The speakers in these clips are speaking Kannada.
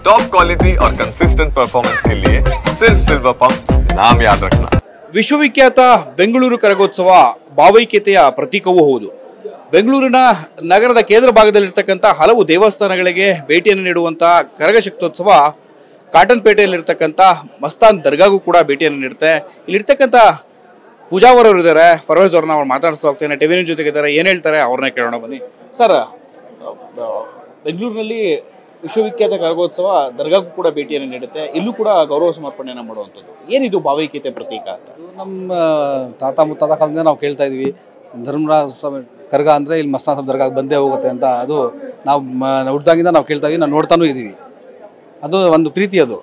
टॉप क्वालिटी और कंसिस्टेंट परफॉर्मेंस के लिए सिर्फ सिल्वर पंप नाम याद रखना। ವಿಶ್ವವಿಖ್ಯಾತ ಬೆಂಗಳೂರು ಕರಗೋತ್ಸವ ಭಾವೈಕ್ಯತೆಯ ಪ್ರತೀಕವೂ ಹೌದು. ಬೆಂಗಳೂರಿನ ನಗರದ ಕೇಂದ್ರ ಭಾಗದಲ್ಲಿರ್ತಕ್ಕಂಥ ಹಲವು ದೇವಸ್ಥಾನಗಳಿಗೆ ಭೇಟಿಯನ್ನು ನೀಡುವಂತಹ ಕರಗಶಕ್ತೋತ್ಸವ ಕಾಟನ್ ಪೇಟೆಯಲ್ಲಿರ್ತಕ್ಕಂಥ ಮಸ್ತಾನ್ ದರ್ಗಾಗೂ ಕೂಡ ಭೇಟಿಯನ್ನು ನೀಡುತ್ತೆ. ಇಲ್ಲಿರ್ತಕ್ಕಂಥ ಪೂಜಾವರವರು ಇದ್ದಾರೆ, ಫರ್ವೇಜ್ ಅವ್ರನ್ನ ಅವ್ರು ಮಾತಾಡಿಸ್ತಾ ಹೋಗ್ತೇನೆ. ಟಿವಿ ನ್ಯೂಸ್ ಜೊತೆಗಿದ್ದಾರೆ, ಏನು ಹೇಳ್ತಾರೆ ಅವ್ರನ್ನ ಕೇಳೋಣ ಬನ್ನಿ. ಸರ್, ಬೆಂಗಳೂರಿನಲ್ಲಿ ವಿಶ್ವವಿಖ್ಯಾತ ಕರಗೋತ್ಸವ ದರ್ಗಾಗೂ ಕೂಡ ಭೇಟಿಯನ್ನು ನೀಡುತ್ತೆ, ಇಲ್ಲೂ ಕೂಡ ಗೌರವ ಸಮರ್ಪಣೆಯನ್ನು ಮಾಡುವಂಥದ್ದು. ಏನಿದು ಭಾವೈಕ್ಯತೆ ಪ್ರತೀಕ ಅಂತ? ನಮ್ಮ ತಾತ ಮುತ್ತಾತ ಕಾಲದಿಂದ ನಾವು ಕೇಳ್ತಾ ಇದ್ವಿ, ಧರ್ಮರಾಜ ಸ್ವಾಮಿ ಕರ್ಗ ಅಂದರೆ ಇಲ್ಲಿ ಮಸ್ತಾನ್ ಸಾಬ್ ದರ್ಗಾಗೆ ಬಂದೇ ಹೋಗುತ್ತೆ ಅಂತ. ಅದು ನಾವು ಹುಡ್ದಾಗಿಂದ ನಾವು ಕೇಳ್ತಾ ಇದ್ವಿ, ನಾವು ನೋಡ್ತಾನೂ ಇದ್ದೀವಿ. ಅದು ಒಂದು ಪ್ರೀತಿ. ಅದು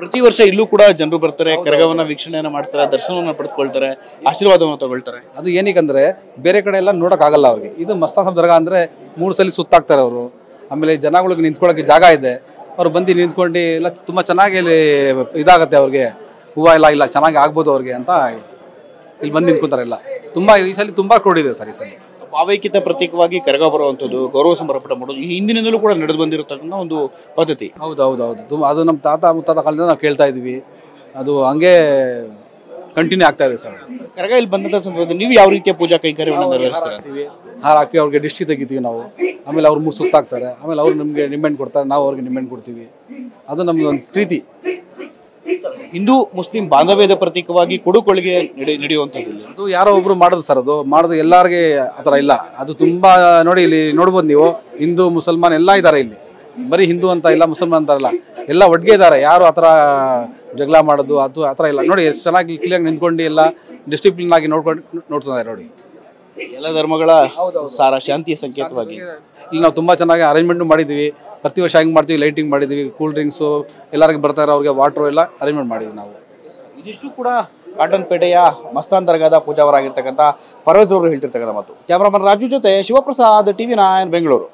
ಪ್ರತಿ ವರ್ಷ ಇಲ್ಲೂ ಕೂಡ ಜನರು ಬರ್ತಾರೆ, ಕರಗವನ್ನ ವೀಕ್ಷಣೆಯನ್ನು ಮಾಡ್ತಾರೆ, ದರ್ಶನವನ್ನು ಪಡೆದುಕೊಳ್ತಾರೆ, ಆಶೀರ್ವಾದವನ್ನು ತಗೊಳ್ತಾರೆ. ಅದು ಏನಕ್ಕಂದರೆ ಬೇರೆ ಕಡೆ ಎಲ್ಲ ನೋಡೋಕ್ಕಾಗಲ್ಲ ಅವ್ರಿಗೆ. ಇದು ಮಸ್ತಾನ್ ಸಾಬ್ ದರ್ಗಾ ಅಂದರೆ 3 ಸಲ ಸುತ್ತಾಕ್ತಾರೆ ಅವರು. ಆಮೇಲೆ ಜನಗಳಿಗೆ ನಿಂತ್ಕೊಳ್ಳೋಕ್ಕೆ ಜಾಗ ಇದೆ, ಅವ್ರು ಬಂದು ನಿಂತ್ಕೊಂಡು ಎಲ್ಲ ತುಂಬ ಚೆನ್ನಾಗಿ ಇಲ್ಲಿ ಇದಾಗುತ್ತೆ ಅವ್ರಿಗೆ. ಹೂವು ಇಲ್ಲ ಚೆನ್ನಾಗಿ ಆಗ್ಬೋದು ಅವ್ರಿಗೆ ಅಂತ ಇಲ್ಲಿ ಬಂದು ನಿಂತ್ಕೊತಾರೆ. ಎಲ್ಲ ತುಂಬ ಈ ಸಲ ತುಂಬ ಕ್ರೌಡ್ ಸರ್. ಈ ಸಲ ಭಾವೈಕ್ಯತೆ ಪ್ರತೀಕವಾಗಿ ಕರಗ ಬರುವಂಥದ್ದು, ಗೌರವ ಸಮರ್ಪಣೆ ಮಾಡೋದು ಈ ಹಿಂದಿನಿಂದಲೂ ಕೂಡ ನಡೆದು ಬಂದಿರತಕ್ಕಂಥ ಒಂದು ಪದ್ಧತಿ. ಹೌದು. ಅದು ನಮ್ಮ ತಾತ ಮುತ್ತಾತ ಕಾಲದಿಂದ ನಾವು ಕೇಳ್ತಾ ಇದ್ವಿ. ಅದು ಹಂಗೆ ಕಂಟಿನ್ಯೂ ಆಗ್ತಾ ಇದೆ ಸರ್. ಕರಗ ಇಲ್ಲಿ ಬಂದಂಥ ಸಂದರ್ಭದಲ್ಲಿ ನೀವು ಯಾವ ರೀತಿಯ ಪೂಜಾ ಕೈಂಕರ್ಯವನ್ನು ನೆರವೇರಿಸ್ತಾರೆ? ಹಾರ ಹಾಕಿ ಅವ್ರಿಗೆ ದಿಷ್ಟಿ ತೆಗಿತೀವಿ ನಾವು. ಆಮೇಲೆ ಅವ್ರು 3 ಸುತ್ತಾಕ್ತಾರೆ. ಆಮೇಲೆ ಅವ್ರು ನಮಗೆ ನಿಂಬೆಹಣ್ಣು ಕೊಡ್ತಾರೆ, ನಾವು ಅವ್ರಿಗೆ ನಿಂಬೆಹಣ್ಣು ಕೊಡ್ತೀವಿ. ಅದು ನಮ್ಗೆ ಒಂದು ಪ್ರೀತಿ. ಹಿಂದೂ ಮುಸ್ಲಿಂ ಬಾಂಧವ್ಯದ ಪ್ರತೀಕವಾಗಿ ಕೊಡುಕೊಳಿಗೆ ನಡೆಯುವಂಥದ್ದು. ಅದು ಯಾರೋ ಒಬ್ರು ಮಾಡೋದು ಸರ್. ಅದು ಮಾಡೋದು ಎಲ್ಲರಿಗೆ ಆ ಥರ ಇಲ್ಲ. ಅದು ತುಂಬ ನೋಡಿ, ಇಲ್ಲಿ ನೋಡ್ಬೋದು ನೀವು, ಹಿಂದೂ ಮುಸಲ್ಮಾನ್ ಎಲ್ಲ ಇದ್ದಾರೆ ಇಲ್ಲಿ. ಬರೀ ಹಿಂದೂ ಅಂತ ಇಲ್ಲ, ಮುಸಲ್ಮಾನ್ ಅಂತ ಇಲ್ಲ, ಎಲ್ಲ ಒಟ್ಟಿಗೆ ಇದ್ದಾರೆ. ಯಾರು ಆ ಥರ ಜಗಳ ಮಾಡೋದು ಅದು ಆ ಥರ ಇಲ್ಲ. ನೋಡಿ ಎಷ್ಟು ಚೆನ್ನಾಗಿ ಕ್ಲಿಯರ್ ನಿಂತ್ಕೊಂಡು ಎಲ್ಲ ಡಿಸಿಪ್ಲಿನ್ ಆಗಿ ನೋಡ್ತಿದ್ದಾರೆ ನೋಡಿ. ಎಲ್ಲ ಧರ್ಮಗಳ ಸಾರ ಶಾಂತಿಯ ಸಂಕೇತವಾಗಿ ಇಲ್ಲಿ ನಾವು ತುಂಬ ಚೆನ್ನಾಗಿ ಅರೇಂಜ್ಮೆಂಟ್ ಮಾಡಿದ್ದೀವಿ. ಪ್ರತಿ ವರ್ಷ ಹೆಂಗೆ ಮಾಡ್ತೀವಿ, ಲೈಟಿಂಗ್ ಮಾಡಿದ್ದೀವಿ, ಕೂಲ್ ಡ್ರಿಂಕ್ಸು ಎಲ್ಲರಿಗೆ ಬರ್ತಾರೆ, ಅವ್ರಿಗೆ ವಾಟ್ರು ಎಲ್ಲ ಅರೇಂಜ್ಮೆಂಟ್ ಮಾಡಿದ್ವಿ ನಾವು. ಇದಿಷ್ಟು ಕೂಡ ಕಾಟನ್ ಪೇಟೆಯ ಮಸ್ತಾನ್ ದರ್ಗಾದ ಪೂಜಾವರಾಗಿರ್ತಕ್ಕಂಥ ಫರೋಜ್ ಅವರು ಹೇಳ್ತಿರ್ತಕ್ಕಂಥ ಮಾತು. ಕ್ಯಾಮರಾಮನ್ ರಾಜು ಜೊತೆ ಶಿವಪ್ರಸಾದ್, TV9 ಬೆಂಗಳೂರು.